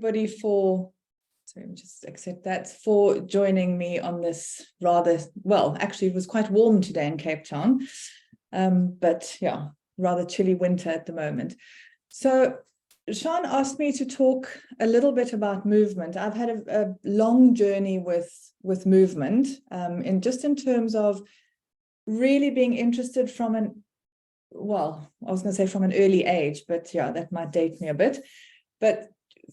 Everybody for, so let me just accept that, for joining me on this rather, well, actually it was quite warm today in Cape Town, but yeah, rather chilly winter at the moment. So Sean asked me to talk a little bit about movement. I've had a long journey with movement, in terms of really being interested from an, well, I was going to say from an early age, but yeah, that might date me a bit. But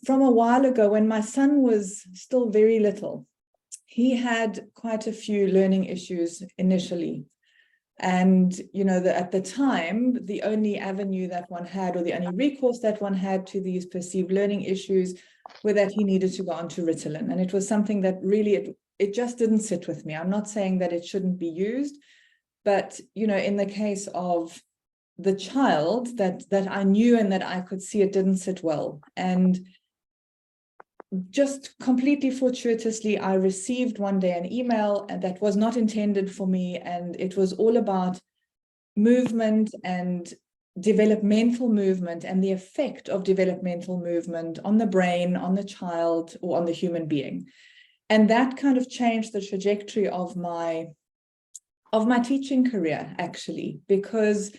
from a while ago, when my son was still very little, he had quite a few learning issues initially. And, at the time, the only avenue that one had, or the only recourse that one had to these perceived learning issues, were that he needed to go on to Ritalin. And it was something that really, it just didn't sit with me. I'm not saying that it shouldn't be used, but, in the case of the child that I knew and that I could see, it didn't sit well. And just completely fortuitously, I received one day an email that was not intended for me, and it was all about movement and developmental movement and the effect of developmental movement on the brain, on the child, or on the human being. And that kind of changed the trajectory of my teaching career, actually, because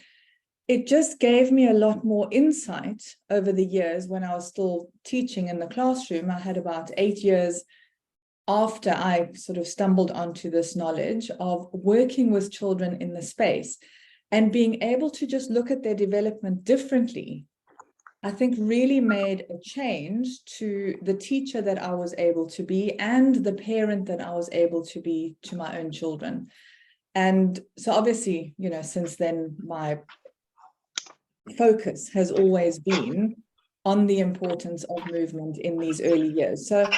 it just gave me a lot more insight over the years. When I was still teaching in the classroom, I had about 8 years after I sort of stumbled onto this knowledge of working with children in the space and being able to just look at their development differently. I think really made a change to the teacher that I was able to be and the parent that I was able to be to my own children. And so obviously, since then, my focus has always been on the importance of movement in these early years. So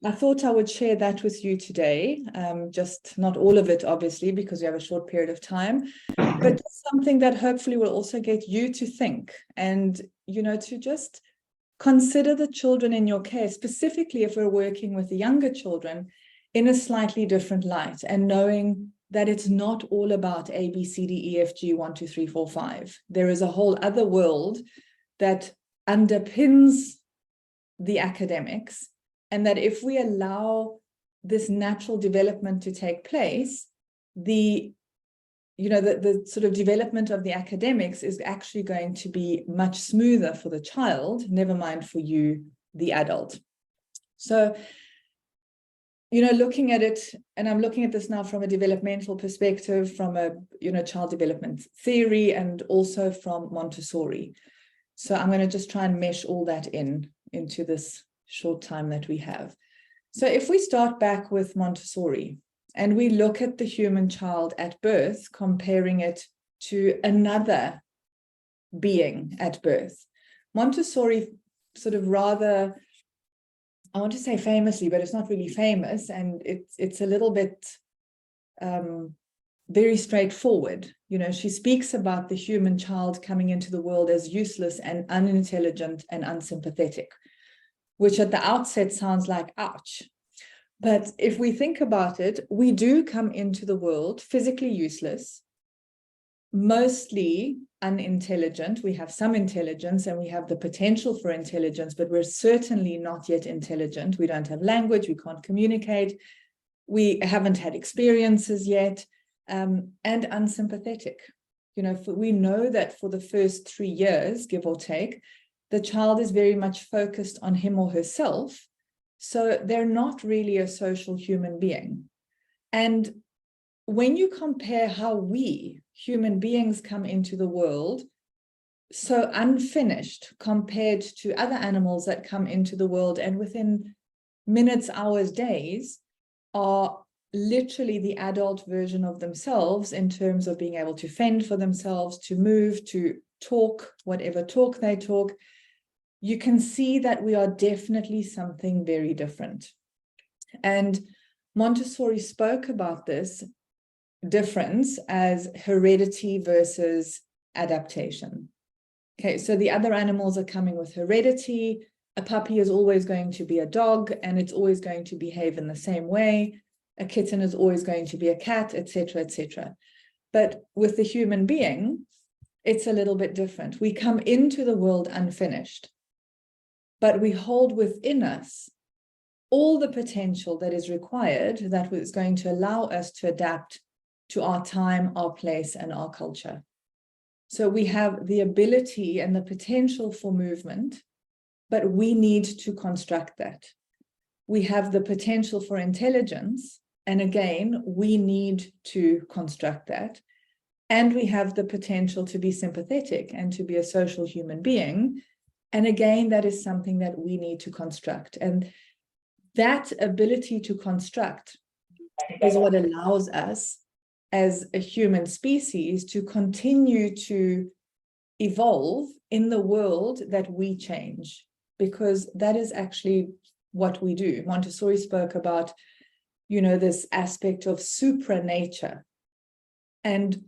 I thought I would share that with you today, just not all of it, obviously, because we have a short period of time, but something that hopefully will also get you to think and, to just consider the children in your care, specifically if we're working with the younger children, in a slightly different light, and knowing that it's not all about A, B, C, D, E, F, G, 1, 2, 3, 4, 5. There is a whole other world that underpins the academics, and that if we allow this natural development to take place, the sort of development of the academics is actually going to be much smoother for the child, never mind for you, the adult. So, looking at it, and I'm looking at this now from a developmental perspective, from a, child development theory, and also from Montessori. So I'm going to just try and mesh all that into this short time that we have. So if we start back with Montessori and we look at the human child at birth, comparing it to another being at birth, Montessori sort of rather, I want to say famously, but it's not really famous, and it's a little bit very straightforward. She speaks about the human child coming into the world as useless and unintelligent and unsympathetic, which at the outset sounds like ouch. But if we think about it, we do come into the world physically useless, mostly unintelligent. We have some intelligence and we have the potential for intelligence, but we're certainly not yet intelligent. We don't have language, we can't communicate, we haven't had experiences yet, and unsympathetic. We know that for the first 3 years, give or take, the child is very much focused on him or herself. So they're not really a social human being. And when you compare how we human beings come into the world, so unfinished compared to other animals that come into the world and within minutes, hours, days, are literally the adult version of themselves in terms of being able to fend for themselves, to move, to talk, whatever talk they talk, you can see that we are definitely something very different. And Montessori spoke about this difference as heredity versus adaptation. Okay, so the other animals are coming with heredity. A puppy is always going to be a dog, and it's always going to behave in the same way. A kitten is always going to be a cat, etc., etc. But with the human being, it's a little bit different. We come into the world unfinished. but we hold within us all the potential that is required, that is going to allow us to adapt to our time, our place, and our culture. So we have the ability and the potential for movement, but we need to construct that. We have the potential for intelligence, and again, we need to construct that. And we have the potential to be sympathetic and to be a social human being. And again, that is something that we need to construct. And that ability to construct is what allows us as a human species to continue to evolve in the world that we change, because that is actually what we do. Montessori spoke about, this aspect of supranature. And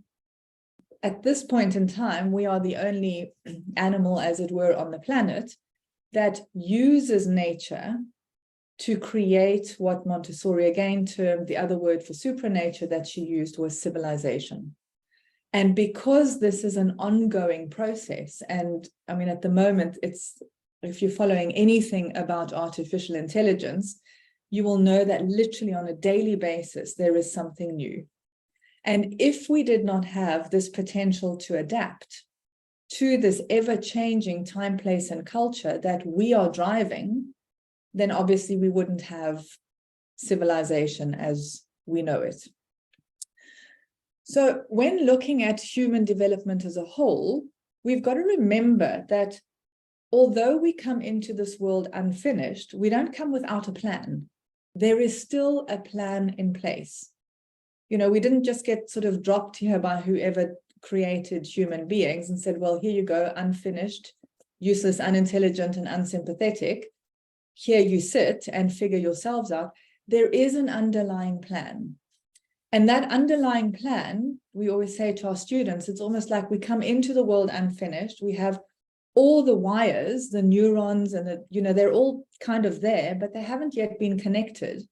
at this point in time, we are the only animal, as it were, on the planet that uses nature to create what Montessori again termed, the other word for supranature that she used was civilization. And because this is an ongoing process, and I mean, at the moment, if you're following anything about artificial intelligence, you will know that literally on a daily basis, there is something new. And if we did not have this potential to adapt to this ever-changing time, place, and culture that we are driving, then obviously we wouldn't have civilization as we know it. So when looking at human development as a whole, we've got to remember that although we come into this world unfinished, we don't come without a plan. There is still a plan in place. We didn't just get sort of dropped here by whoever created human beings and said, well, here you go, unfinished, useless, unintelligent, and unsympathetic. Here you sit and figure yourselves out. There is an underlying plan. And that underlying plan, we always say to our students, it's almost like we come into the world unfinished. We have all the wires, the neurons, and they're all kind of there, but they haven't yet been connected.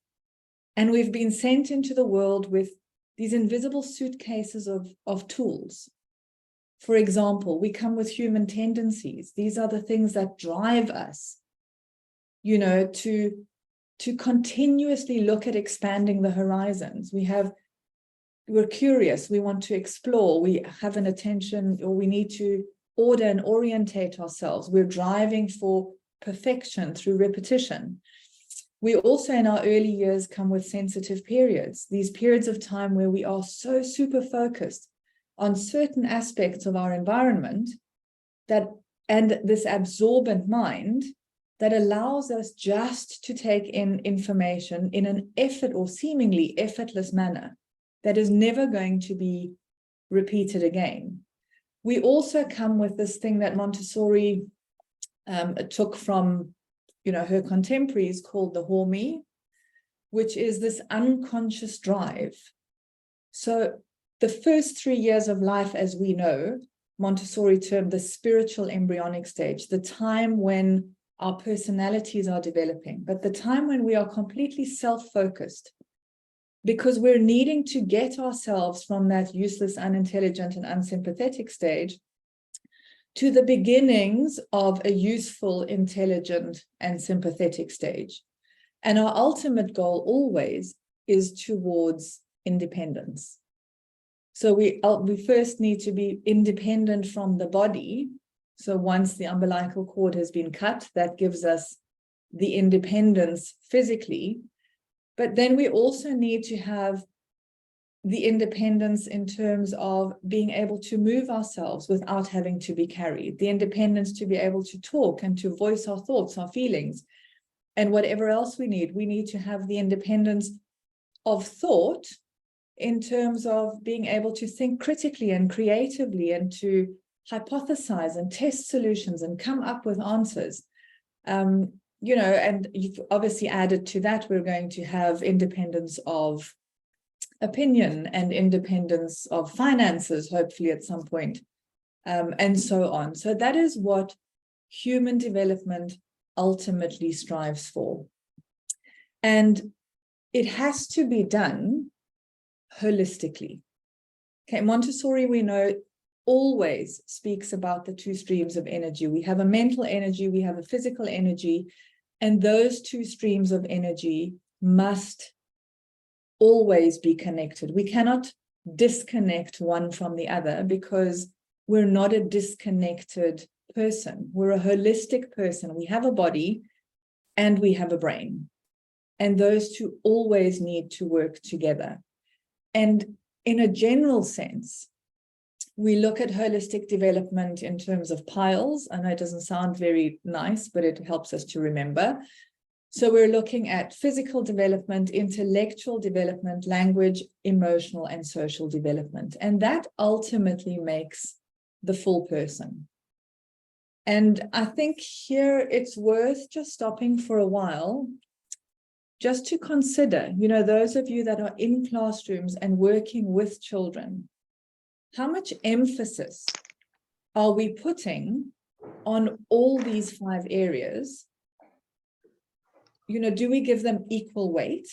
And we've been sent into the world with these invisible suitcases of tools. For example, we come with human tendencies. These are the things that drive us, to continuously look at expanding the horizons. We're curious, we want to explore, we have an attention, or we need to order and orientate ourselves. We're driving for perfection through repetition. We also, in our early years, come with sensitive periods, these periods of time where we are so super focused on certain aspects of our environment and this absorbent mind that allows us just to take in information in an seemingly effortless manner that is never going to be repeated again. We also come with this thing that Montessori took from her contemporaries, called the horme, which is this unconscious drive. So the first 3 years of life, as we know, Montessori termed the spiritual embryonic stage, the time when our personalities are developing, but the time when we are completely self-focused, because we're needing to get ourselves from that useless, unintelligent, and unsympathetic stage to the beginnings of a useful, intelligent, and sympathetic stage. And our ultimate goal always is towards independence. So we first need to be independent from the body. So once the umbilical cord has been cut, that gives us the independence physically. But then we also need to have the independence in terms of being able to move ourselves without having to be carried, the independence to be able to talk and to voice our thoughts, our feelings, and whatever else we need. We need to have the independence of thought in terms of being able to think critically and creatively and to hypothesize and test solutions and come up with answers. And you've obviously added to that, we're going to have independence of opinion and independence of finances, hopefully at some point, and so on. So that is what human development ultimately strives for. And it has to be done holistically. Okay, Montessori, we know, always speaks about the two streams of energy. We have a mental energy, we have a physical energy, and those two streams of energy must always be connected. We cannot disconnect one from the other because we're not a disconnected person. We're a holistic person. We have a body and we have a brain. And those two always need to work together. And in a general sense, we look at holistic development in terms of piles. I know it doesn't sound very nice, but it helps us to remember. So we're looking at physical development, intellectual development, language, emotional, and social development. And that ultimately makes the full person. And I think here it's worth just stopping for a while, just to consider, you know, those of you that are in classrooms and working with children, how much emphasis are we putting on all these 5 areas? You know, do we give them equal weight,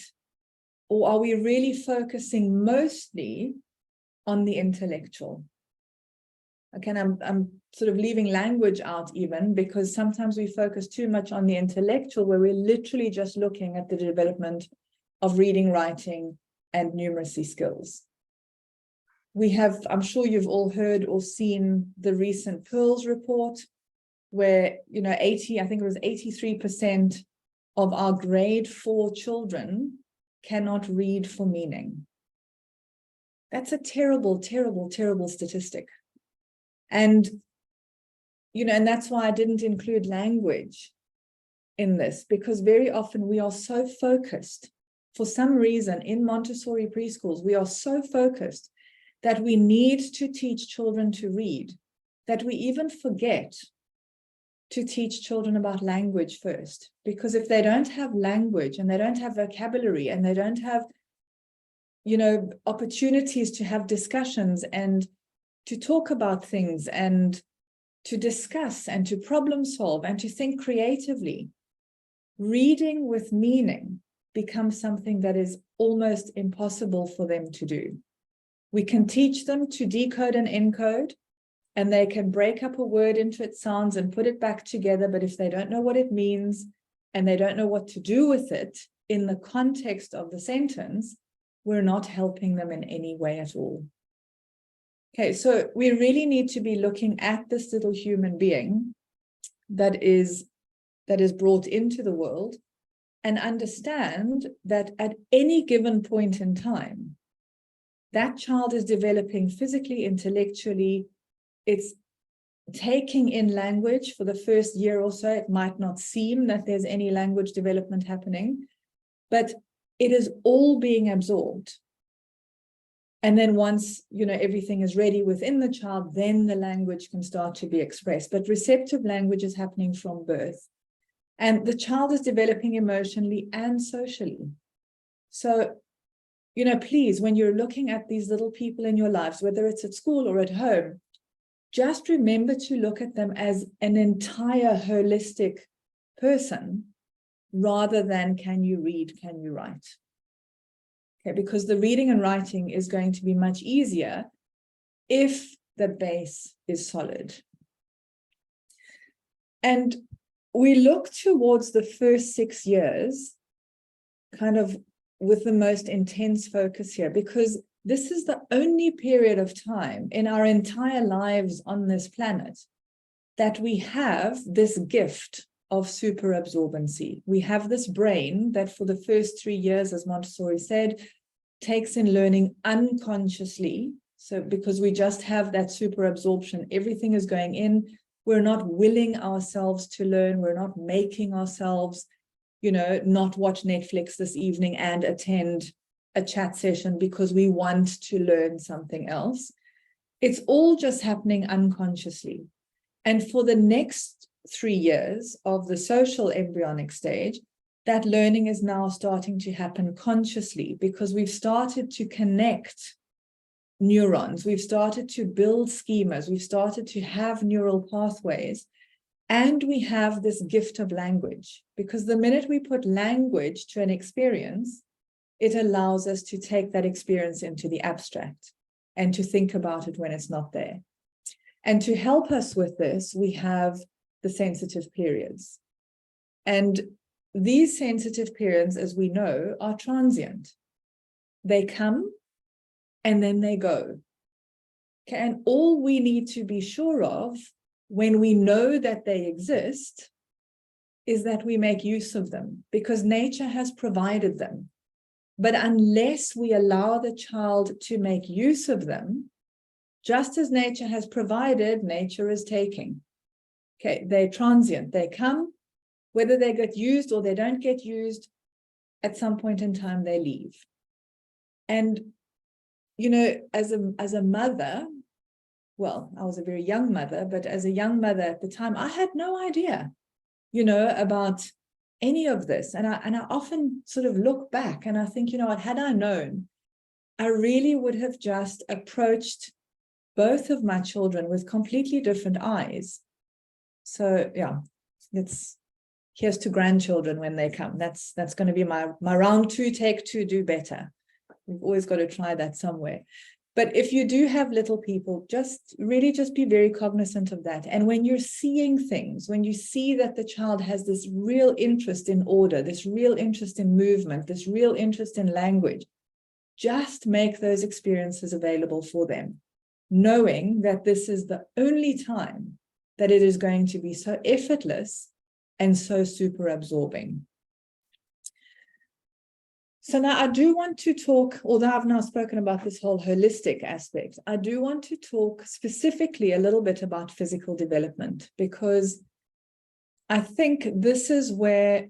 or are we really focusing mostly on the intellectual? Again, I'm sort of leaving language out even, because sometimes we focus too much on the intellectual, where we're literally just looking at the development of reading, writing, and numeracy skills. We have, I'm sure you've all heard or seen the recent Pearls report, where, you know, I think it was 83% of our grade 4 children cannot read for meaning. That's a terrible, terrible, terrible statistic. And, you know, and that's why I didn't include language in this, because very often we are so focused, for some reason in Montessori preschools, we are so focused that we need to teach children to read, that we even forget to teach children about language first. Because if they don't have language and they don't have vocabulary and they don't have, you know, opportunities to have discussions and to talk about things and to discuss and to problem solve and to think creatively, reading with meaning becomes something that is almost impossible for them to do. We can teach them to decode and encode, and they can break up a word into its sounds and put it back together. But if they don't know what it means and they don't know what to do with it in the context of the sentence, we're not helping them in any way at all. Okay, so we really need to be looking at this little human being that is brought into the world, and understand that at any given point in time, that child is developing physically, intellectually. It's taking in language for the first year or so. It might not seem that there's any language development happening, but it is all being absorbed. And then once, you know, everything is ready within the child, then the language can start to be expressed. But receptive language is happening from birth. And the child is developing emotionally and socially. So, you know, please, when you're looking at these little people in your lives, whether it's at school or at home, just remember to look at them as an entire holistic person, rather than can you read, can you write? Okay, because the reading and writing is going to be much easier if the base is solid. And we look towards the first 6 years kind of with the most intense focus here, because this is the only period of time in our entire lives on this planet that we have this gift of super absorbency. We have this brain that for the first 3 years, as Montessori said, takes in learning unconsciously. So because we just have that super absorption, everything is going in. We're not willing ourselves to learn. We're not making ourselves, you know, not watch Netflix this evening and attend a chat session because we want to learn something else. It's all just happening unconsciously. And for the next 3 years of the social embryonic stage, that learning is now starting to happen consciously, because we've started to connect neurons, we've started to build schemas, we've started to have neural pathways, and we have this gift of language, because the minute we put language to an experience, it allows us to take that experience into the abstract and to think about it when it's not there. And to help us with this, we have the sensitive periods. And these sensitive periods, as we know, are transient. They come and then they go. Okay, and all we need to be sure of when we know that they exist is that we make use of them, because nature has provided them. But unless we allow the child to make use of them, just as nature has provided, nature is taking. Okay, they're transient. They come, whether they get used or they don't get used, at some point in time they leave. And, you know, as a mother, well, I was a very young mother, but as a young mother at the time, I had no idea, you know, about any of this. And I often sort of look back and I think, you know what, had I known, I really would have just approached both of my children with completely different eyes. So yeah, here's to grandchildren when they come. That's going to be my round 2, take 2, do better. We've always got to try that somewhere. But if you do have little people, just be very cognizant of that. And when you're seeing things, when you see that the child has this real interest in order, this real interest in movement, this real interest in language, just make those experiences available for them, knowing that this is the only time that it is going to be so effortless and so super absorbing. So now I do want to talk, although I've now spoken about this whole holistic aspect, I do want to talk specifically a little bit about physical development, because I think this is where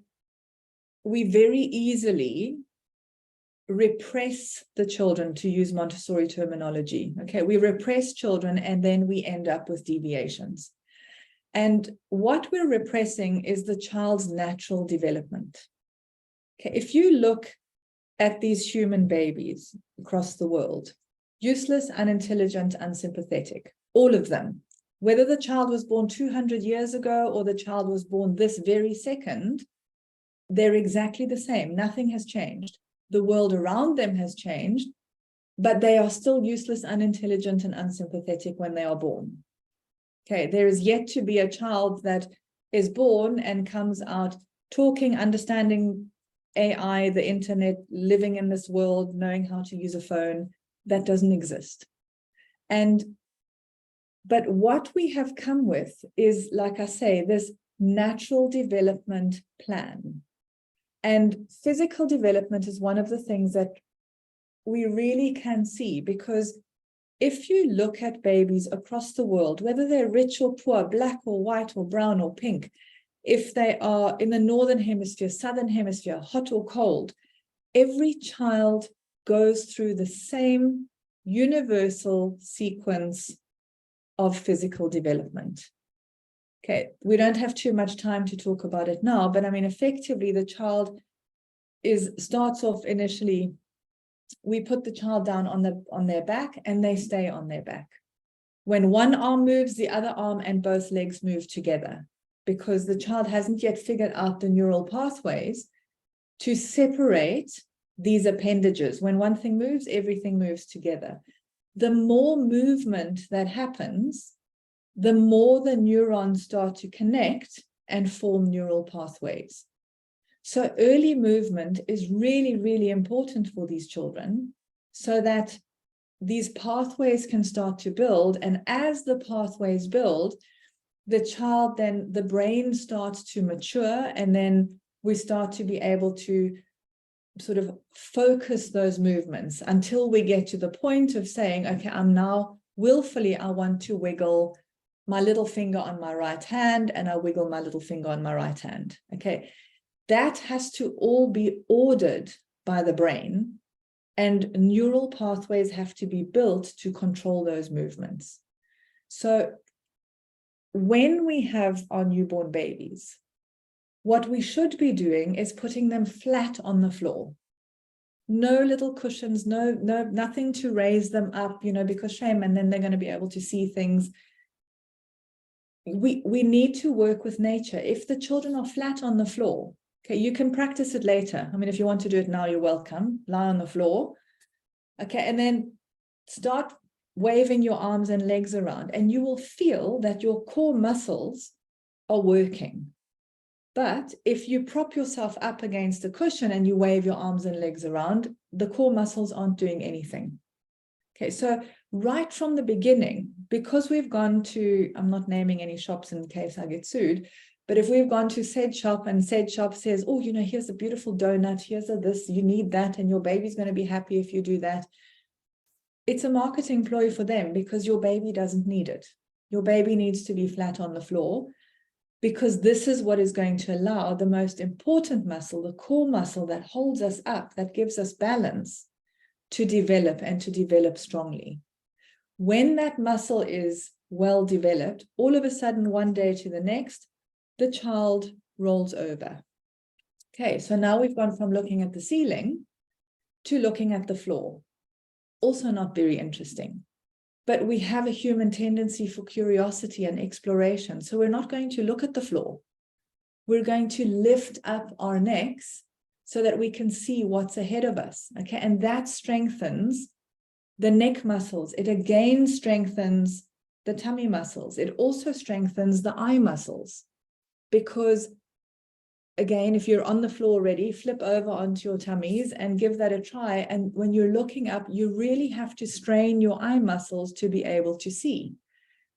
we very easily repress the children, to use Montessori terminology. Okay, we repress children and then we end up with deviations. And what we're repressing is the child's natural development. Okay, if you look at these human babies across the world, useless, unintelligent, unsympathetic, all of them, whether the child was born 200 years ago or the child was born this very second, they're exactly the same. Nothing has changed. The world around them has changed, but they are still useless, unintelligent, and unsympathetic when they are born. Okay, there is yet to be a child that is born and comes out talking, understanding AI, the internet, living in this world, knowing how to use a phone. That doesn't exist. But what we have come with is, like I say, this natural development plan. And physical development is one of the things that we really can see, because if you look at babies across the world, whether they're rich or poor, black or white or brown or pink, if they are in the northern hemisphere, southern hemisphere, hot or cold, every child goes through the same universal sequence of physical development. Okay, we don't have too much time to talk about it now, but I mean, effectively, the child starts off initially, we put the child down on their back and they stay on their back. When one arm moves, the other arm and both legs move together, because the child hasn't yet figured out the neural pathways to separate these appendages. When one thing moves, everything moves together. The more movement that happens, the more the neurons start to connect and form neural pathways. So early movement is really, really important for these children, so that these pathways can start to build. And as the pathways build, the child, then the brain starts to mature, and then we start to be able to sort of focus those movements until we get to the point of saying, okay, I'm now willfully, I want to wiggle my little finger on my right hand, and I wiggle my little finger on my right hand. Okay, that has to all be ordered by the brain, and neural pathways have to be built to control those movements. So when we have our newborn babies, what we should be doing is putting them flat on the floor. No little cushions, nothing to raise them up, you know, because shame, and then they're going to be able to see things. We need to work with nature. If the children are flat on the floor, okay, you can practice it later. I mean, if you want to do it now, you're welcome. Lie on the floor. Okay, and then start waving your arms and legs around, and you will feel that your core muscles are working. But if you prop yourself up against a cushion and you wave your arms and legs around, the core muscles aren't doing anything. Okay, so right from the beginning, because we've gone to, I'm not naming any shops in case I get sued, but if we've gone to said shop and said shop says, oh, you know, here's a beautiful donut, here's a this, you need that, and your baby's going to be happy if you do that. It's a marketing ploy for them because your baby doesn't need it. Your baby needs to be flat on the floor, because this is what is going to allow the most important muscle, the core muscle that holds us up, that gives us balance, to develop and to develop strongly. When that muscle is well developed, all of a sudden, one day to the next, the child rolls over. Okay, so now we've gone from looking at the ceiling to looking at the floor. Also not very interesting. But we have a human tendency for curiosity and exploration. So we're not going to look at the floor. We're going to lift up our necks so that we can see what's ahead of us. Okay, and that strengthens the neck muscles. It again strengthens the tummy muscles. It also strengthens the eye muscles. Because again, if you're on the floor already, flip over onto your tummies and give that a try. And when you're looking up, you really have to strain your eye muscles to be able to see.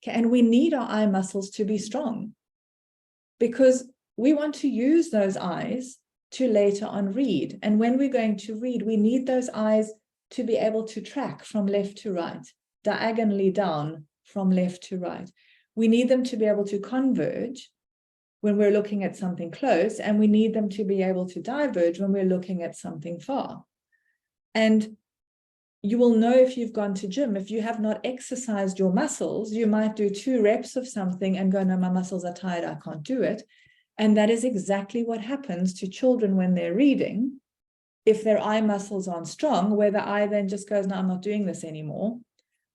Okay, and we need our eye muscles to be strong because we want to use those eyes to later on read. And when we're going to read, we need those eyes to be able to track from left to right, diagonally down from left to right. We need them to be able to converge when we're looking at something close, and we need them to be able to diverge when we're looking at something far. And you will know if you've gone to gym, if you have not exercised your muscles, you might do 2 reps of something and go, no, my muscles are tired, I can't do it. And that is exactly what happens to children when they're reading. If their eye muscles aren't strong, where the eye then just goes, no, I'm not doing this anymore,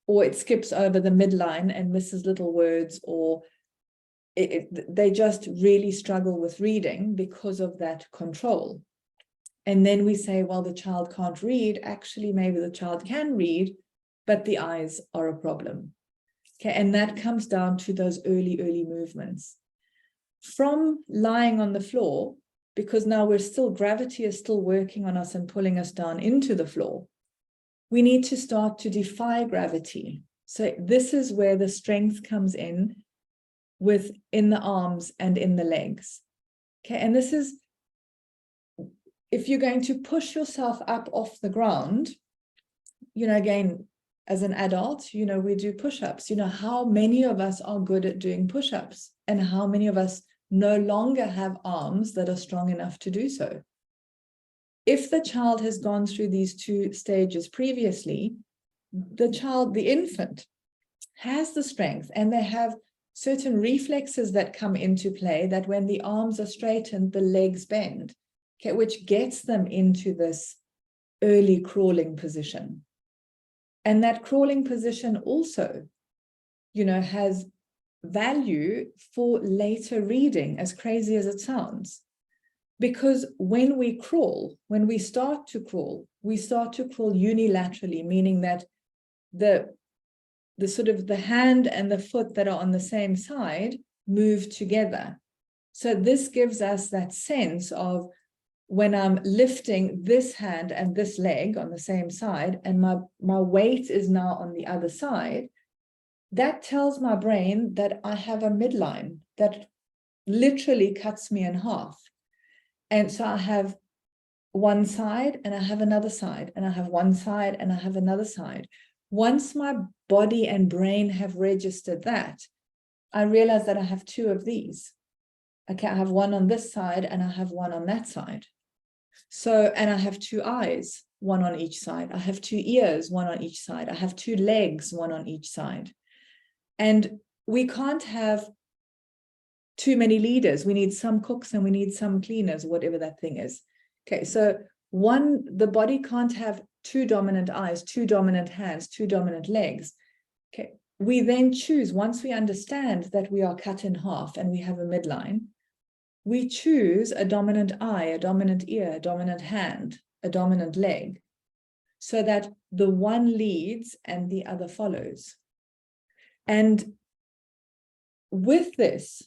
or it skips over the midline and misses little words, or they just really struggle with reading because of that control. And then we say, well, the child can't read. Actually, maybe the child can read, but the eyes are a problem. Okay, and that comes down to those early movements. From lying on the floor, because now gravity is still working on us and pulling us down into the floor, we need to start to defy gravity. So this is where the strength comes in the arms and in the legs. Okay, and this is, if you're going to push yourself up off the ground, you know, again, as an adult, you know, we do push-ups. You know, how many of us are good at doing push-ups, and how many of us no longer have arms that are strong enough to do so? If the child has gone through these 2 stages previously, the infant has the strength, and they have certain reflexes that come into play, that when the arms are straightened, the legs bend, okay, which gets them into this early crawling position. And that crawling position also, you know, has value for later reading, as crazy as it sounds. Because when we start to crawl unilaterally, meaning that the sort of the hand and the foot that are on the same side move together. So this gives us that sense of, when I'm lifting this hand and this leg on the same side, and my weight is now on the other side, that tells my brain that I have a midline that literally cuts me in half. And so I have one side and I have another side, and I have one side and I have another side. Once my body and brain have registered that, I realize that I have 2 of these. Okay, I have one on this side and I have one on that side. So, and I have 2 eyes, one on each side. I have 2 ears, one on each side. I have 2 legs, one on each side. And we can't have too many leaders. We need some cooks and we need some cleaners, whatever that thing is. Okay, so the body can't have 2 dominant eyes, 2 dominant hands, 2 dominant legs. Okay, we then choose, once we understand that we are cut in half and we have a midline, we choose a dominant eye, a dominant ear, a dominant hand, a dominant leg. so that the one leads and the other follows. And with this,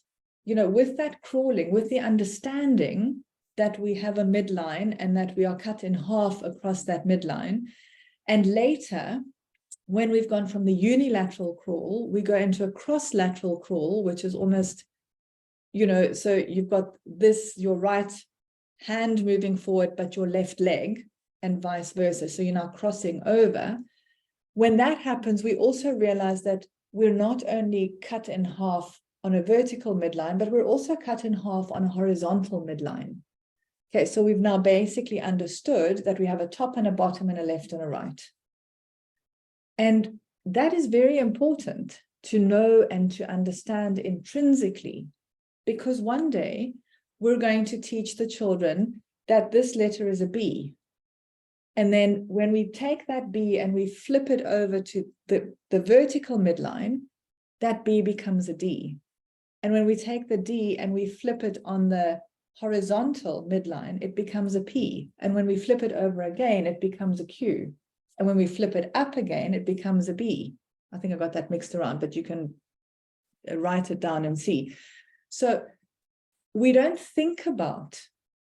with that crawling, with the understanding that we have a midline and that we are cut in half across that midline, and later, when we've gone from the unilateral crawl, we go into a cross-lateral crawl, which is almost, so you've got this, your right hand moving forward, but your left leg, and vice versa. So you're now crossing over. When that happens, we also realize that we're not only cut in half on a vertical midline, but we're also cut in half on a horizontal midline. Okay, so we've now basically understood that we have a top and a bottom and a left and a right. And that is very important to know and to understand intrinsically, because one day we're going to teach the children that this letter is a B. And then when we take that B and we flip it over to the vertical midline, that B becomes a D. And when we take the D and we flip it on the horizontal midline, it becomes a P. And when we flip it over again, it becomes a Q. And when we flip it up again, it becomes a B. I think I got that mixed around, but you can write it down and see. So we don't think about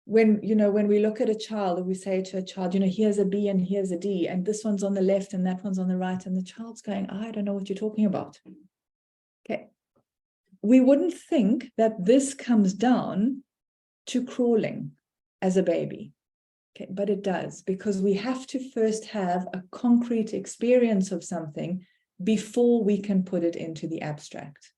when we look at a child and we say to a child, here's a B and here's a D, and this one's on the left and that one's on the right, and the child's going, I don't know what you're talking about. Okay. We wouldn't think that this comes down to crawling as a baby. Okay, but it does, because we have to first have a concrete experience of something before we can put it into the abstract.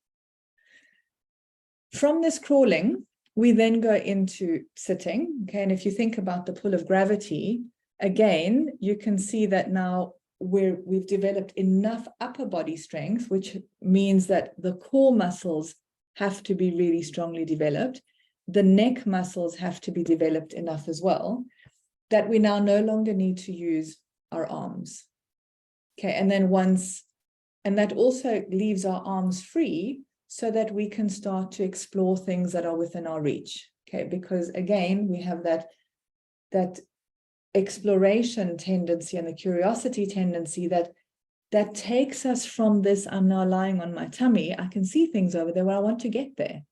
From this crawling, we then go into sitting. Okay, and if you think about the pull of gravity, again, you can see that now we've developed enough upper body strength, which means that the core muscles have to be really strongly developed. The neck muscles have to be developed enough as well, that we now no longer need to use our arms. Okay, and then and that also leaves our arms free so that we can start to explore things that are within our reach. Okay, because again, we have that exploration tendency and the curiosity tendency that takes us from this, I'm now lying on my tummy, I can see things over there where I want to get there.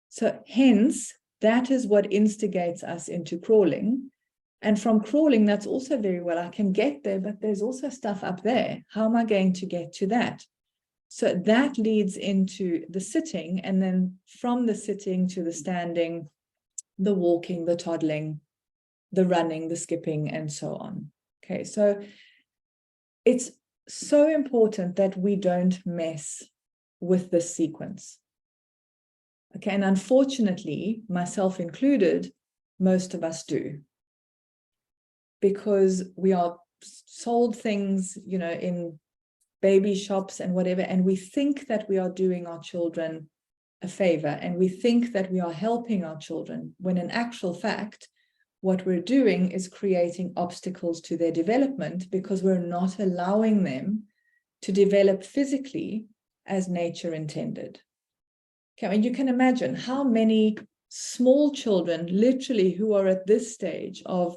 So hence, that is what instigates us into crawling. And from crawling, that's also very well, I can get there, but there's also stuff up there. How am I going to get to that? So that leads into the sitting, and then from the sitting to the standing, the walking, the toddling, the running, the skipping, and so on. Okay, so it's so important that we don't mess with this sequence. Okay, and unfortunately, myself included, most of us do. Because we are sold things, in baby shops and whatever, and we think that we are doing our children a favor, and we think that we are helping our children, when in actual fact, what we're doing is creating obstacles to their development, because we're not allowing them to develop physically as nature intended. Okay, I mean, you can imagine how many small children, literally, who are at this stage of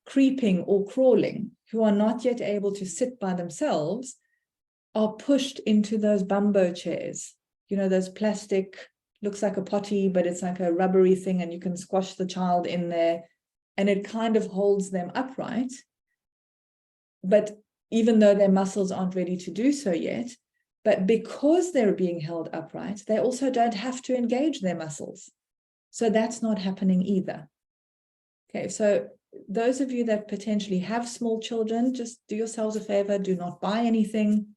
creeping or crawling, who are not yet able to sit by themselves, are pushed into those bumbo chairs, those plastic, looks like a potty, but it's like a rubbery thing, and you can squash the child in there, and it kind of holds them upright. But even though their muscles aren't ready to do so yet, but because they're being held upright, they also don't have to engage their muscles. So that's not happening either. Okay, so those of you that potentially have small children, just do yourselves a favor, do not buy anything,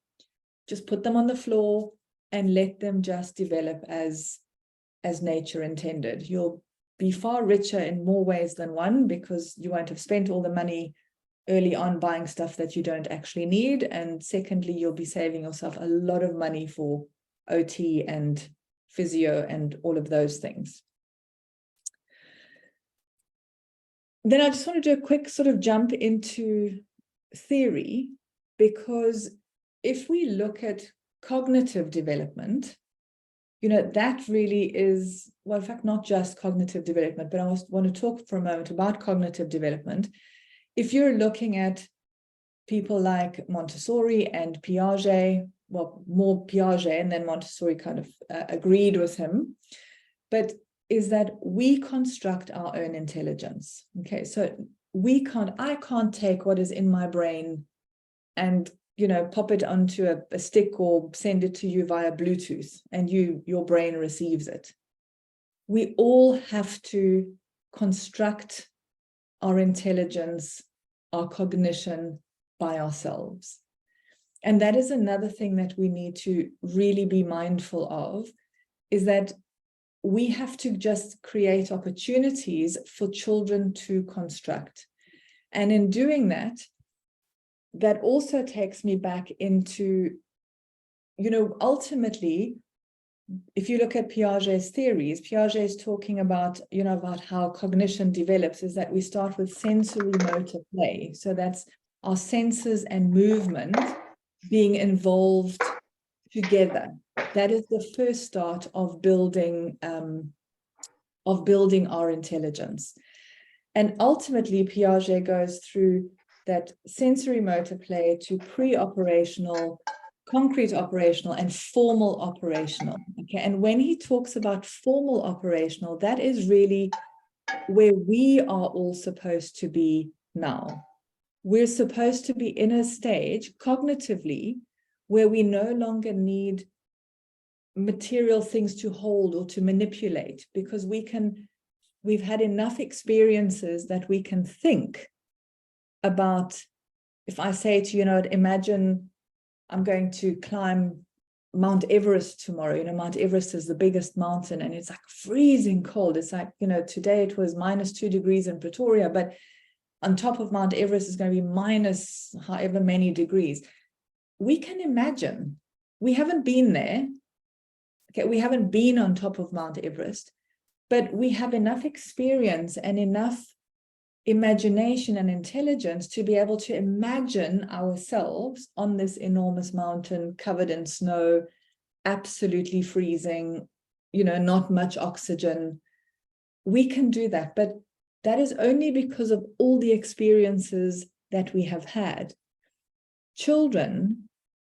just put them on the floor and let them just develop as nature intended. You'll be far richer in more ways than one, because you won't have spent all the money early on buying stuff that you don't actually need. And secondly, you'll be saving yourself a lot of money for OT and physio and all of those things. Then I just want to do a quick sort of jump into theory, because if we look at cognitive development, that really is, well, in fact, not just cognitive development, but I want to talk for a moment about cognitive development. If you're looking at people like Montessori and Piaget, well, more Piaget, and then Montessori kind of agreed with him, but is that we construct our own intelligence. Okay, so I can't take what is in my brain and, you know, pop it onto a stick or send it to you via Bluetooth and your brain receives it. We all have to construct our intelligence, our cognition by ourselves. And that is another thing that we need to really be mindful of, is that we have to just create opportunities for children to construct. And in doing that, that also takes me back into, you know, ultimately, if you look at Piaget's theories, Piaget is talking about, you know, about how cognition develops, is that we start with sensory motor play. So that's our senses and movement being involved together. That is the first start of building our intelligence. And ultimately, Piaget goes through that sensory motor play to pre-operational, concrete operational, and formal operational. Okay, and when he talks about formal operational, that is really where we are all supposed to be now. We're supposed to be in a stage cognitively where we no longer need material things to hold or to manipulate, because we've had enough experiences that we can think about. If I say to you, you know, imagine I'm going to climb Mount Everest tomorrow. You know, Mount Everest is the biggest mountain and it's like freezing cold. It's like, you know, today it was -2 degrees in Pretoria, but on top of Mount Everest is going to be minus however many degrees. We can imagine. We haven't been there. Okay, we haven't been on top of Mount Everest, but we have enough experience and enough imagination and intelligence to be able to imagine ourselves on this enormous mountain covered in snow, absolutely freezing, you know, not much oxygen. We can do that, but that is only because of all the experiences that we have had. Children,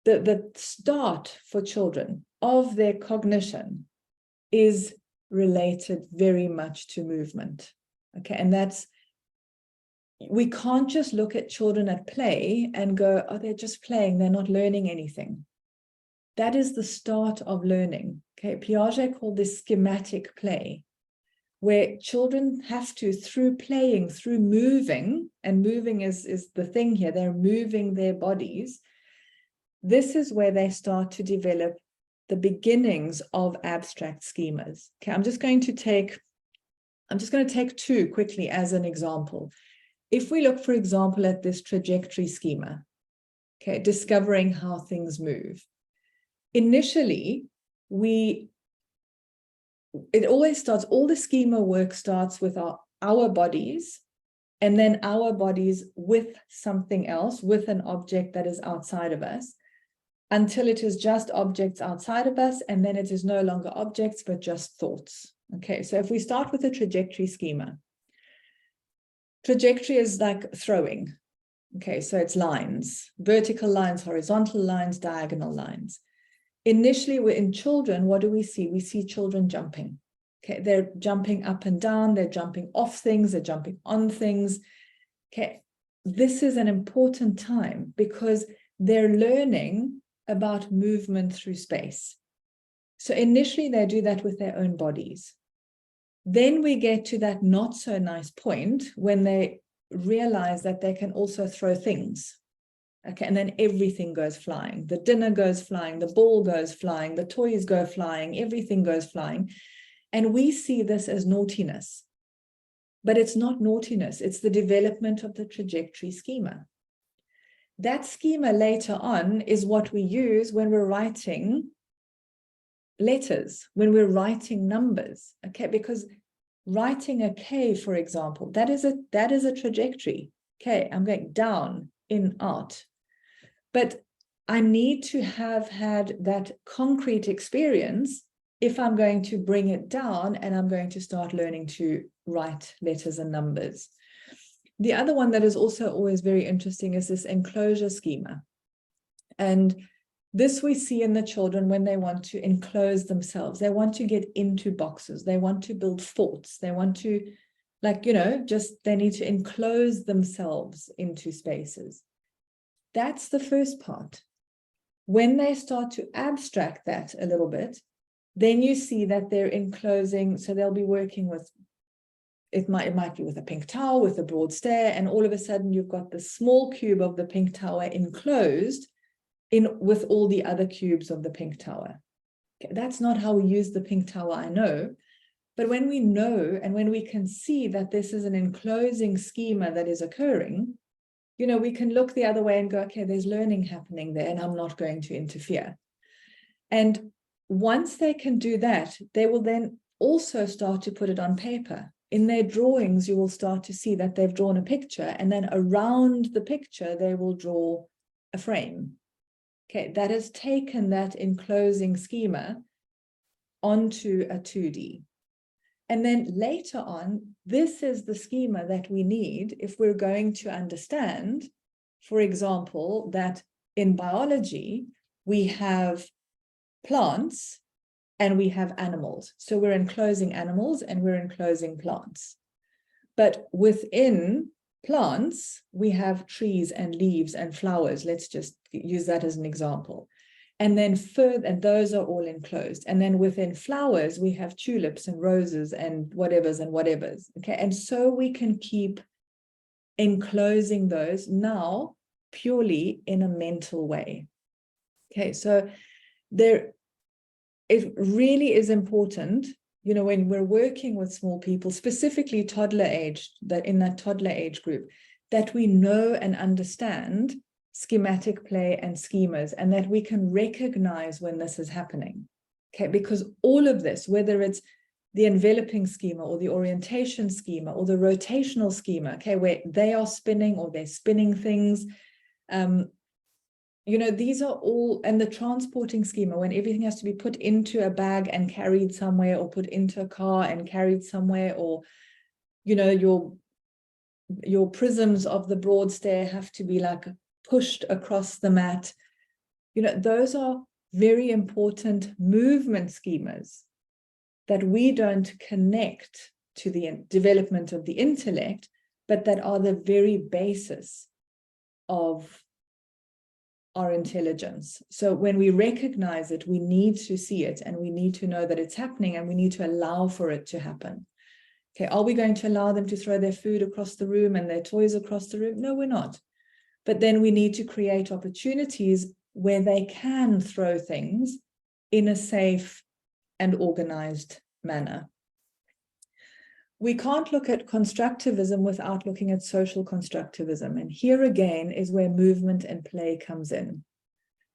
the start for children of their cognition is related very much to movement. Okay, and that's, we can't just look at children at play and go, oh, they're just playing, they're not learning anything. That is the start of learning. Okay, Piaget called this schematic play, where children have to, through playing, through moving, and moving is the thing here, they're moving their bodies. This is where they start to develop the beginnings of abstract schemas. Okay, I'm just going to take two quickly as an example. If we look, for example, at this trajectory schema, okay, discovering how things move. Initially, it always starts, all the schema work starts with our bodies, and then our bodies with something else, with an object that is outside of us, until it is just objects outside of us, and then it is no longer objects, but just thoughts. Okay, so if we start with a trajectory schema, trajectory is like throwing. Okay, so it's lines, vertical lines, horizontal lines, diagonal lines. Initially, we're in children, what do we see? We see children jumping. Okay, they're jumping up and down, they're jumping off things, they're jumping on things. Okay, this is an important time because they're learning about movement through space. So initially, they do that with their own bodies. Then we get to that not so nice point when they realize that they can also throw things. Okay, and then everything goes flying. The dinner goes flying, the ball goes flying, the toys go flying, everything goes flying. And we see this as naughtiness. But it's not naughtiness, it's the development of the trajectory schema. That schema later on is what we use when we're writing letters, when we're writing numbers, okay? Because writing a K, for example, that is a trajectory. Okay, I'm going down, in, out. But I need to have had that concrete experience if I'm going to bring it down and I'm going to start learning to write letters and numbers. The other one that is also always very interesting is this enclosure schema. And this we see in the children when they want to enclose themselves. They want to get into boxes. They want to build forts. They want to, like, they need to enclose themselves into spaces. That's the first part. When they start to abstract that a little bit, then you see that they're enclosing. So they'll be working with, it might be with a pink towel, with a broad stare, and all of a sudden you've got the small cube of the pink tower enclosed with all the other cubes of the pink tower. Okay, that's not how we use the pink tower, I know. But when we know and when we can see that this is an enclosing schema that is occurring, we can look the other way and go, okay, there's learning happening there, and I'm not going to interfere. And once they can do that, they will then also start to put it on paper. In their drawings, you will start to see that they've drawn a picture, and then around the picture, they will draw a frame. Okay, that has taken that enclosing schema onto a 2D. And then later on, this is the schema that we need if we're going to understand, for example, that in biology, we have plants and we have animals. So we're enclosing animals and we're enclosing plants. But within plants, we have trees and leaves and flowers. Let's just use that as an example. And then further, and those are all enclosed. And then within flowers, we have tulips and roses and whatevers. Okay, and so we can keep enclosing those now purely in a mental way. Okay, so it really is important, when we're working with small people, specifically toddler age, that in that toddler age group, that we know and understand schematic play and schemas, and that we can recognize when this is happening. Okay, because all of this, whether it's the enveloping schema or the orientation schema or the rotational schema, okay, where they are spinning or they're spinning things, these are all, and the transporting schema, when everything has to be put into a bag and carried somewhere, or put into a car and carried somewhere, or, your prisms of the broad stair have to be like pushed across the mat. Those are very important movement schemas that we don't connect to the development of the intellect, but that are the very basis of our intelligence. So when we recognize it, we need to see it, and we need to know that it's happening, and we need to allow for it to happen. Okay, are we going to allow them to throw their food across the room and their toys across the room? No, we're not. But then we need to create opportunities where they can throw things in a safe and organized manner. We can't look at constructivism without looking at social constructivism. And here again is where movement and play comes in.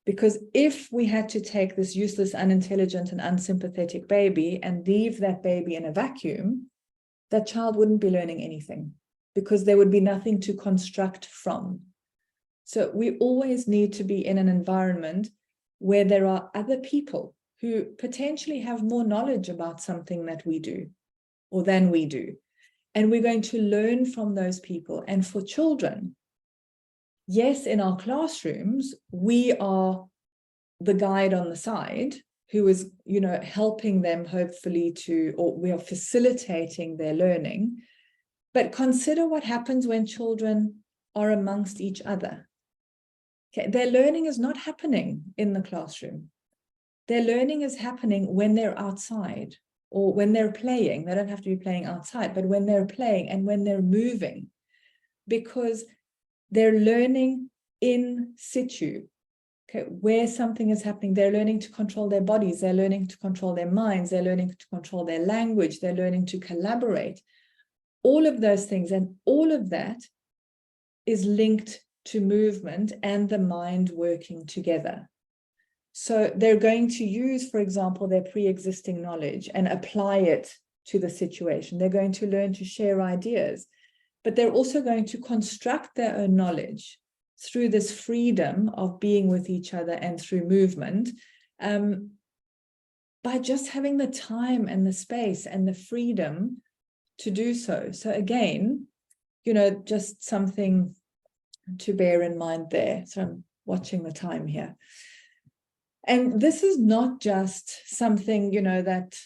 Because if we had to take this useless, unintelligent, and unsympathetic baby and leave that baby in a vacuum, that child wouldn't be learning anything, because there would be nothing to construct from. So we always need to be in an environment where there are other people who potentially have more knowledge about something that we do, or than we do. And we're going to learn from those people. And for children, yes, in our classrooms, we are the guide on the side who is, helping them hopefully or we are facilitating their learning. But consider what happens when children are amongst each other. Okay, their learning is not happening in the classroom. Their learning is happening when they're outside, or when they're playing. They don't have to be playing outside, but when they're playing and when they're moving, because they're learning in situ. Okay, where something is happening, they're learning to control their bodies, they're learning to control their minds, they're learning to control their language, they're learning to collaborate. All of those things, and all of that is linked to movement and the mind working together. So they're going to use, for example, their pre-existing knowledge and apply it to the situation. They're going to learn to share ideas, but they're also going to construct their own knowledge through this freedom of being with each other and through movement, by just having the time and the space and the freedom to do so. So again, just something to bear in mind there. So I'm watching the time here. And this is not just something, that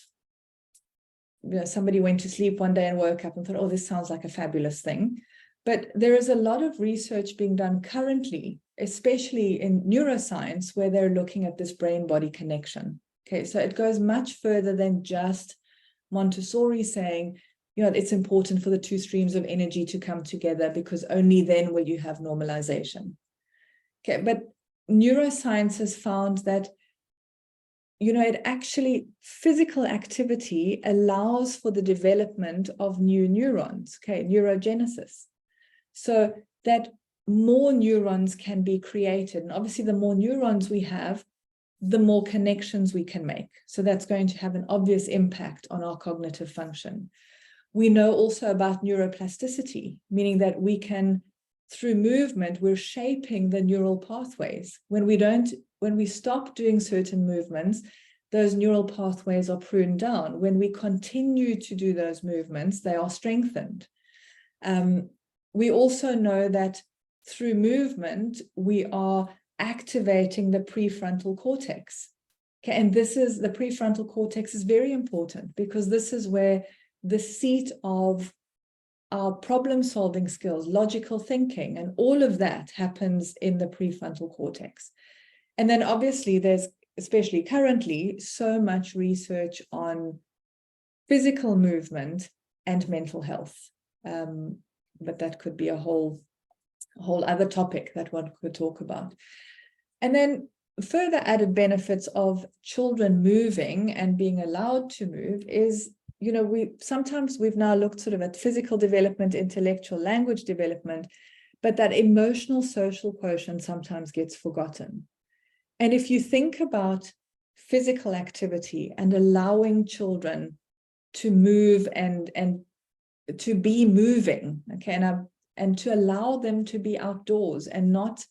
somebody went to sleep one day and woke up and thought, oh, this sounds like a fabulous thing. But there is a lot of research being done currently, especially in neuroscience, where they're looking at this brain-body connection. Okay, so it goes much further than just Montessori saying, it's important for the two streams of energy to come together because only then will you have normalization. Okay, but neuroscience has found that, it actually, physical activity allows for the development of new neurons, okay, neurogenesis. So that more neurons can be created. And obviously, the more neurons we have, the more connections we can make. So that's going to have an obvious impact on our cognitive function. We know also about neuroplasticity, meaning that we can, through movement, we're shaping the neural pathways. When we stop doing certain movements, those neural pathways are pruned down. When we continue to do those movements, they are strengthened. We also know that through movement, we are activating the prefrontal cortex. Okay, and the prefrontal cortex is very important because this is where the seat of our problem-solving skills, logical thinking, and all of that happens in the prefrontal cortex. And then obviously there's, especially currently, so much research on physical movement and mental health. But that could be a whole other topic that one could talk about. And then further added benefits of children moving and being allowed to move is, we've now looked sort of at physical development, intellectual language development, but that emotional social quotient sometimes gets forgotten. And if you think about physical activity and allowing children to move and to be moving, okay, and to allow them to be outdoors and not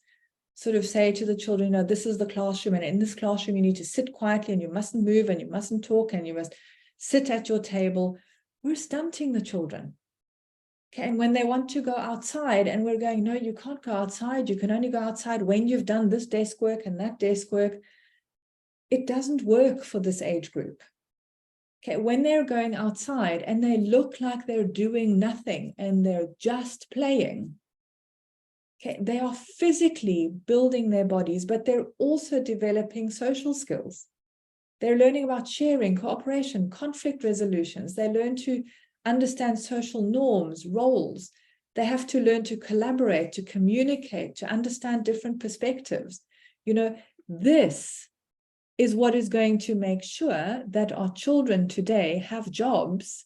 sort of say to the children, this is the classroom, and in this classroom you need to sit quietly and you mustn't move and you mustn't talk and you must sit at your table. We're stunting the children. Okay, and when they want to go outside and we're going, no, you can't go outside. You can only go outside when you've done this desk work and that desk work. It doesn't work for this age group. Okay, when they're going outside and they look like they're doing nothing and they're just playing, okay, they are physically building their bodies, but they're also developing social skills. They're learning about sharing, cooperation, conflict resolutions. They learn to understand social norms, roles. They have to learn to collaborate, to communicate, to understand different perspectives. This is what is going to make sure that our children today have jobs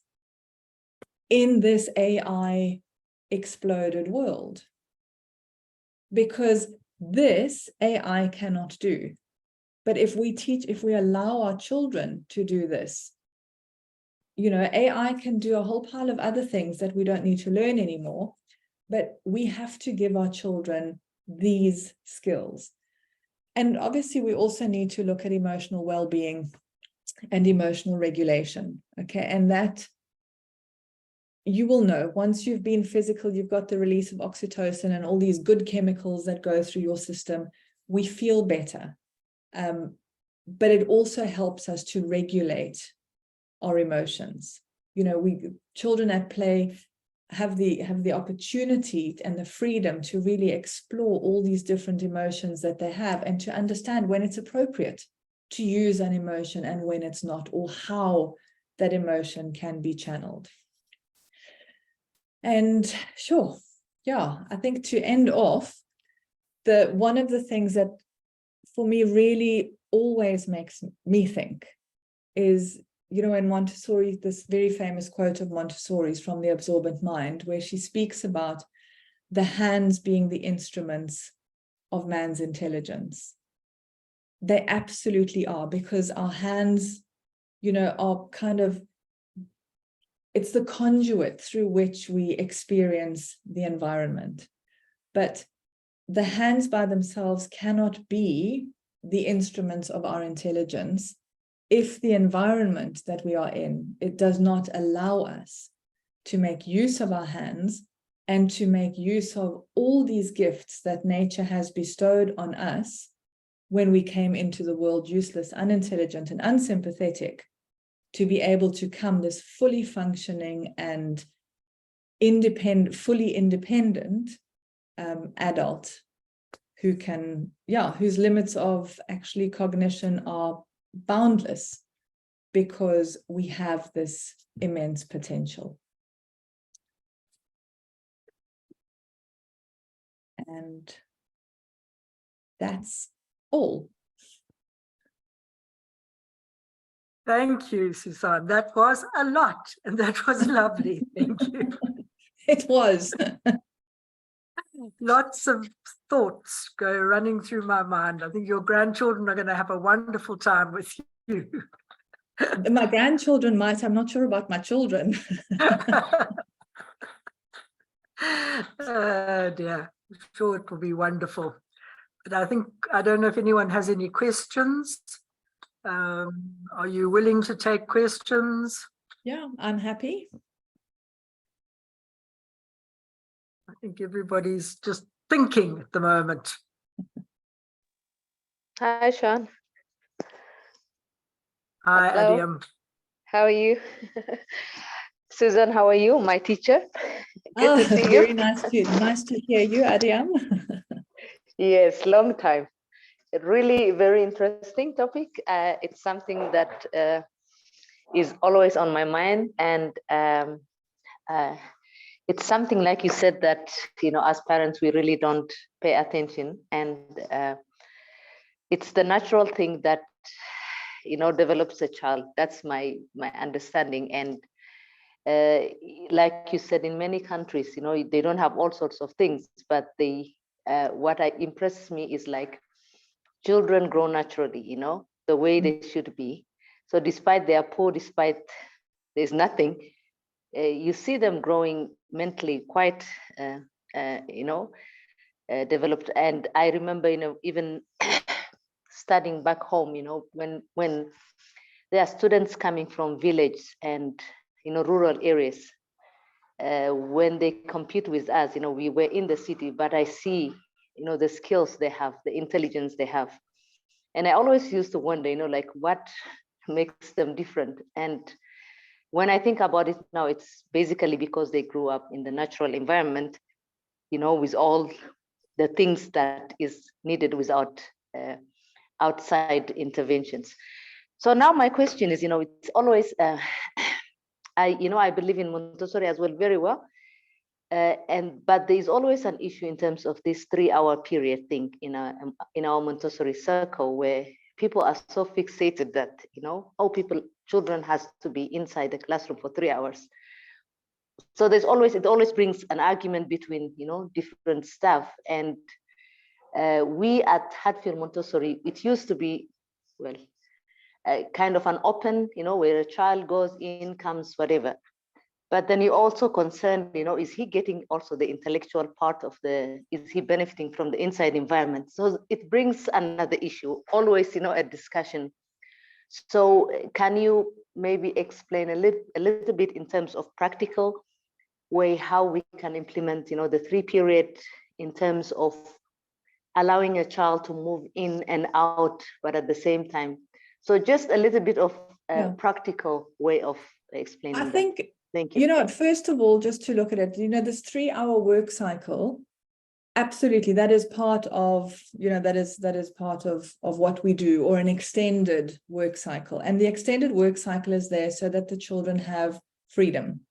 in this AI exploded world. Because this AI cannot do. But if we allow our children to do this, AI can do a whole pile of other things that we don't need to learn anymore, but we have to give our children these skills. And obviously, we also need to look at emotional well-being and emotional regulation, okay? And that, you will know, once you've been physical, you've got the release of oxytocin and all these good chemicals that go through your system. We feel better. But it also helps us to regulate our emotions. Children at play have the opportunity and the freedom to really explore all these different emotions that they have and to understand when it's appropriate to use an emotion and when it's not, or how that emotion can be channeled. And sure, yeah, I think to end off, one of the things that for me really always makes me think is, in Montessori, this very famous quote of Montessori's from the Absorbent Mind, where she speaks about the hands being the instruments of man's intelligence. They absolutely are, because our hands, are kind of, it's the conduit through which we experience the environment. But the hands by themselves cannot be the instruments of our intelligence if the environment that we are in, it does not allow us to make use of our hands and to make use of all these gifts that nature has bestowed on us when we came into the world useless, unintelligent, and unsympathetic, to be able to come this fully functioning and fully independent adult who can, whose limits of actually cognition are boundless because we have this immense potential. And that's all. Thank you, Susanne. That was a lot, and that was lovely. Thank you. It was. Lots of thoughts go running through my mind. I think your grandchildren are going to have a wonderful time with you. My grandchildren might. I'm not sure about my children. Oh dear, I'm sure it will be wonderful. But I don't know if anyone has any questions. Are you willing to take questions? Yeah, I'm happy. I think everybody's just thinking at the moment. Hi, Sean. Hi, Hello. Adiam. How are you? Susan, how are you? My teacher. Good to see very you. nice to hear you, Adiam. Yes, long time. A really very interesting topic. It's something that is always on my mind, and it's something, like you said, that as parents we really don't pay attention, and it's the natural thing that develops a child. That's my understanding. And like you said, in many countries, they don't have all sorts of things, but they what impresses me is like children grow naturally, the way they should be. So despite they are poor, despite there's nothing, you see them growing mentally quite developed. And I remember even studying back home, when there are students coming from village and rural areas, when they compete with us, we were in the city, but I see the skills they have, the intelligence they have, and I always used to wonder, like what makes them different. And when I think about it now, it's basically because they grew up in the natural environment, with all the things that is needed without outside interventions. So now my question is, it's always I believe in Montessori as well very well, but there is always an issue in terms of this 3-hour period thing in our Montessori circle, where people are so fixated that children has to be inside the classroom for 3 hours. So it always brings an argument between different staff. And we at Hatfield Montessori, it used to be, well, kind of an open, where a child goes in, comes, whatever. But then you're also concerned, is he getting also the intellectual part of is he benefiting from the inside environment? So it brings another issue, always, a discussion. So can you maybe explain a little bit in terms of practical way, how we can implement, the 3 period in terms of allowing a child to move in and out, but at the same time. So just a little bit of practical way of explaining I think, Thank you. First of all, just to look at it, this 3-hour work cycle, absolutely, that is part of, that is part of what we do, or an extended work cycle. And the extended work cycle is there so that the children have freedom,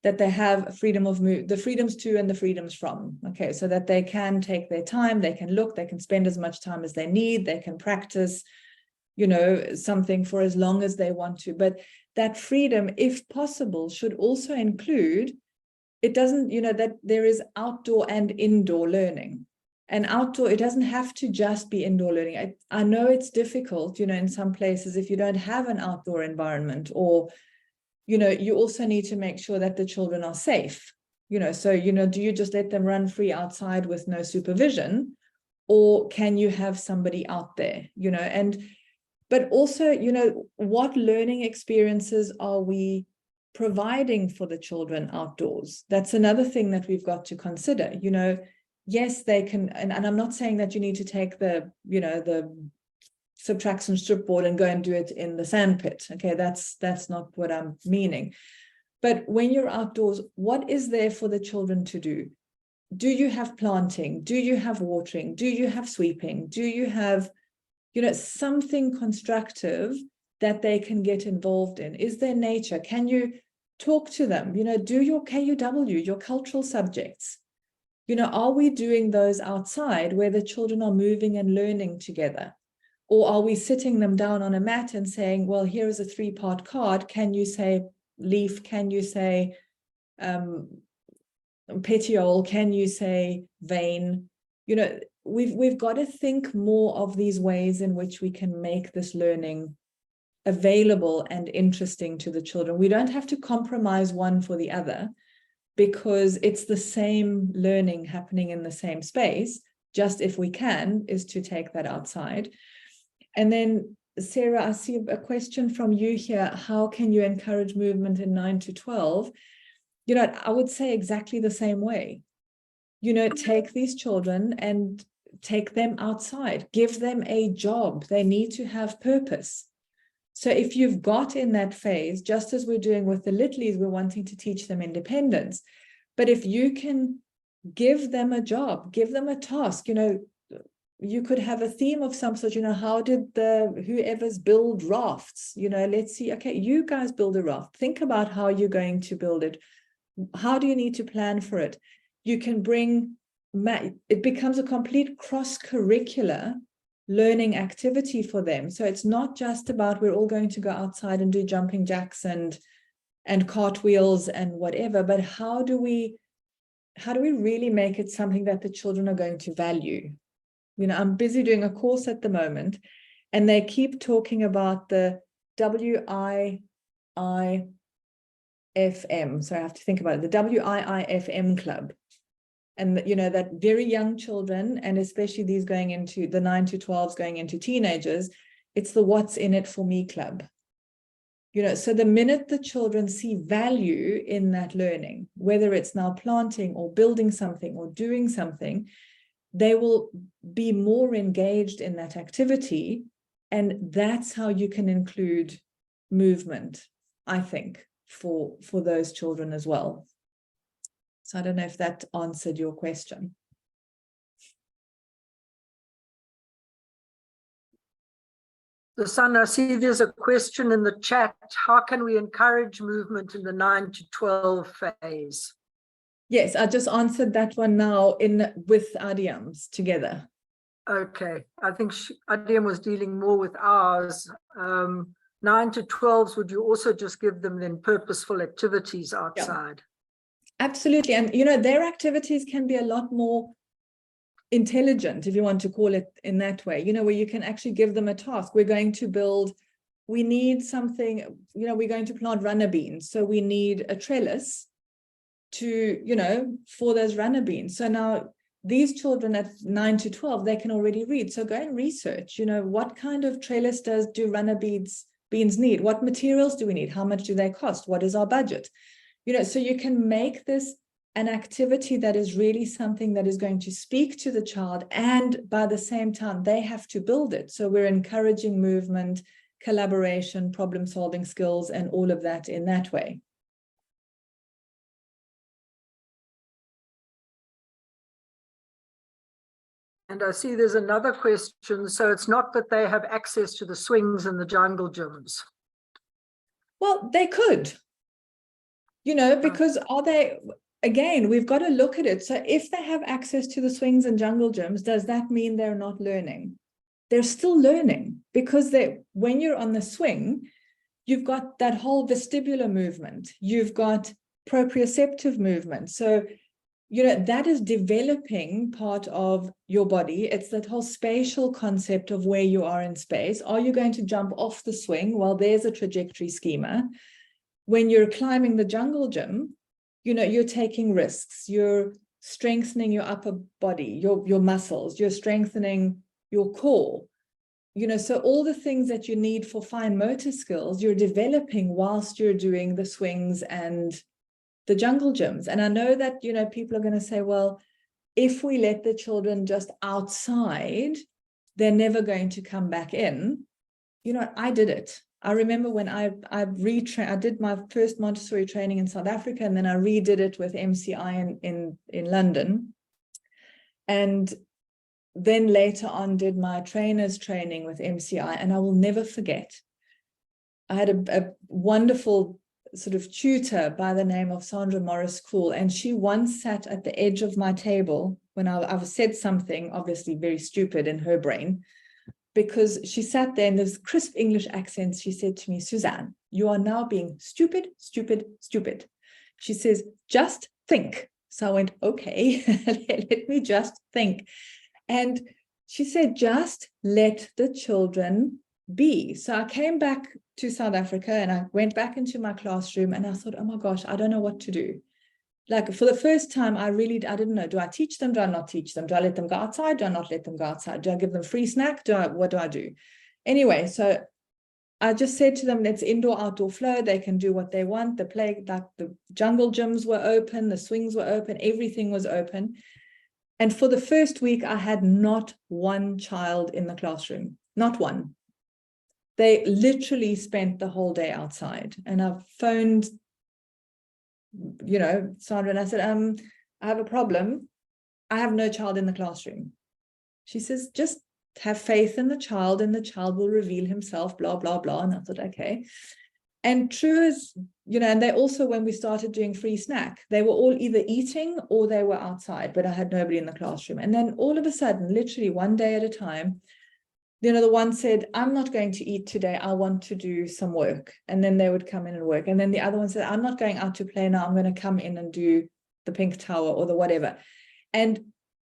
that they have freedom of the freedoms to and the freedoms from. Okay, so that they can take their time, they can look, they can spend as much time as they need, they can practice, something for as long as they want to. But that freedom, if possible, should also include, it doesn't, that there is outdoor and indoor learning. And outdoor, it doesn't have to just be indoor learning. I know it's difficult, in some places, if you don't have an outdoor environment, or, you also need to make sure that the children are safe. So, do you just let them run free outside with no supervision? Or can you have somebody out there, but also, what learning experiences are we providing for the children outdoors. That's another thing that we've got to consider. You know, yes, they can, and I'm not saying that you need to take the, you know, the subtraction strip board and go and do it in the sand pit. Okay, that's not what I'm meaning. But when you're outdoors, what is there for the children to do? Do you have planting? Do you have watering? Do you have sweeping? Do you have, you know, something constructive that they can get involved in? Is there nature? Can you talk to them? You know, do your KUW, your cultural subjects. You know, are we doing those outside where the children are moving and learning together? Or are we sitting them down on a mat and saying, well, here is a 3-part card. Can you say leaf? Can you say petiole? Can you say vein? You know, we've got to think more of these ways in which we can make this learning available and interesting to the children. We don't have to compromise one for the other, because it's the same learning happening in the same space. Just, if we can, is to take that outside. And then, Sarah, I see a question from you here. How can you encourage movement in 9 to 12? You know, I would say exactly the same way. You know, take these children and take them outside. Give them a job. They need to have purpose. So if you've got in that phase, just as we're doing with the Littlies, we're wanting to teach them independence. But if you can give them a job, give them a task, you know, you could have a theme of some sort, you know, how did whoever's build rafts, you know, let's see, okay, you guys build a raft. Think about how you're going to build it. How do you need to plan for it? You can bring, it becomes a complete cross-curricular learning activity for them. So it's not just about we're all going to go outside and do jumping jacks and cartwheels and whatever, but how do we really make it something that the children are going to value? You know, I'm busy doing a course at the moment, and they keep talking about the WIIFM. So I have to think about it, the WIIFM club. And, you know, that very young children, and especially these going into the 9 to 12s, going into teenagers, it's the what's in it for me club. You know, so the minute the children see value in that learning, whether it's now planting or building something or doing something, they will be more engaged in that activity. And that's how you can include movement, I think, for those children as well. So I don't know if that answered your question. Susanne, I see there's a question in the chat. How can we encourage movement in the 9 to 12 phase? Yes, I just answered that one now with Adiam's together. Okay, I think Adiam was dealing more with ours. 9 to 12s, would you also just give them then purposeful activities outside? Yeah. Absolutely. And, you know, their activities can be a lot more intelligent, if you want to call it in that way, you know, where you can actually give them a task. We're going to build, we need something, you know, we're going to plant runner beans. So we need a trellis to, you know, for those runner beans. So now these children at 9 to 12, they can already read. So go and research, you know, what kind of trellis do runner beans need? What materials do we need? How much do they cost? What is our budget? You know, so you can make this an activity that is really something that is going to speak to the child, and by the same time, they have to build it. So we're encouraging movement, collaboration, problem-solving skills, and all of that in that way. And I see there's another question. So it's not that they have access to the swings and the jungle gyms. Well, they could, you know, because again, we've got to look at it. So if they have access to the swings and jungle gyms, does that mean they're not learning? They're still learning, because when you're on the swing, you've got that whole vestibular movement. You've got proprioceptive movement. So, you know, that is developing part of your body. It's that whole spatial concept of where you are in space. Are you going to jump off the swing? Well, there's a trajectory schema. When you're climbing the jungle gym, you know, you're taking risks. You're strengthening your upper body, your muscles. You're strengthening your core. so all the things that you need for fine motor skills, you're developing whilst you're doing the swings and the jungle gyms. And I know that, people are going to say, well, if we let the children just outside, they're never going to come back in. I did it. I remember when I did my first Montessori training in South Africa, and then I redid it with MCI in London. And then later on did my trainer's training with MCI, and I will never forget. I had a wonderful sort of tutor by the name of Sandra Morris-Cool, and she once sat at the edge of my table when I said something obviously very stupid in her brain, because she sat there in this crisp English accent. She said to me, Suzanne, you are now being stupid, stupid, stupid. She says, just think. So I went, okay, let me just think. And she said, just let the children be. So I came back to South Africa and I went back into my classroom and I thought, oh my gosh, I don't know what to do. Like for the first time, I didn't know, do I teach them? Do I not teach them? Do I let them go outside? Do I not let them go outside? Do I give them free snack? What do I do? Anyway, so I just said to them, let's indoor, outdoor flow. They can do what they want. The jungle gyms were open, the swings were open, everything was open. And for the first week, I had not one child in the classroom, not one. They literally spent the whole day outside. And I phoned, Sandra, and I said, I have a problem. I have no child in the classroom. She says, just have faith in the child and the child will reveal himself, blah, blah, blah. And I thought, okay. And true as, and they also, when we started doing free snack, they were all either eating or they were outside, but I had nobody in the classroom. And then all of a sudden, literally one day at a time, the one said, I'm not going to eat today. I want to do some work. And then they would come in and work. And then the other one said, I'm not going out to play now. I'm going to come in and do the pink tower or the whatever. And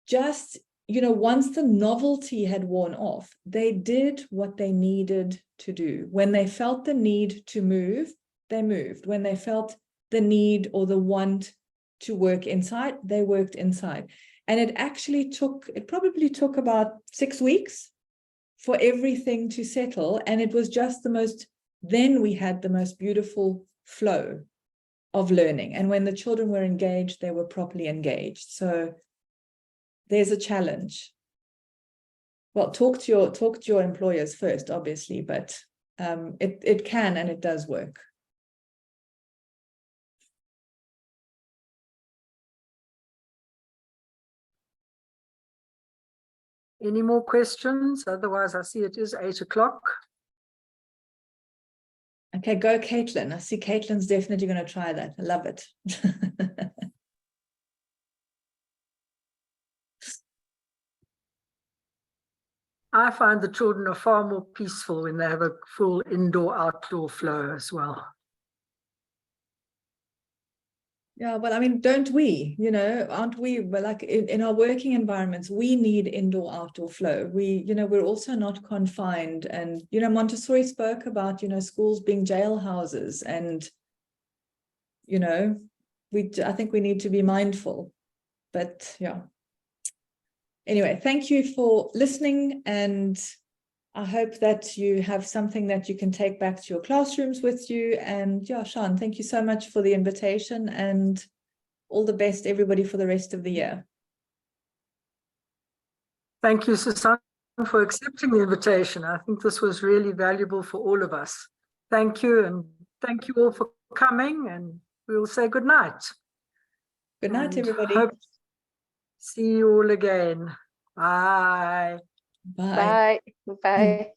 just, once the novelty had worn off, they did what they needed to do. When they felt the need to move, they moved. When they felt the need or the want to work inside, they worked inside. And it probably took about 6 weeks for everything to settle. And it was just then we had the most beautiful flow of learning. And when the children were engaged, they were properly engaged. So there's a challenge. Well, talk to your employers first, obviously, but it can and it does work. Any more questions? Otherwise, I see it is 8 o'clock. Okay, go Caitlin. I see Caitlin's definitely going to try that. I love it. I find the children are far more peaceful when they have a full indoor-outdoor flow as well. Yeah, well, I mean, don't we, aren't we, well, like in our working environments, we need indoor outdoor flow. We're also not confined. And, Montessori spoke about, schools being jail houses. And, I think we need to be mindful. But yeah. Anyway, thank you for listening. And I hope that you have something that you can take back to your classrooms with you. And yeah, Sean, thank you so much for the invitation and all the best, everybody, for the rest of the year. Thank you, Susanne, for accepting the invitation. I think this was really valuable for all of us. Thank you, and thank you all for coming, and we'll say good night. Good night, everybody. See you all again. Bye. Bye. Bye. Bye.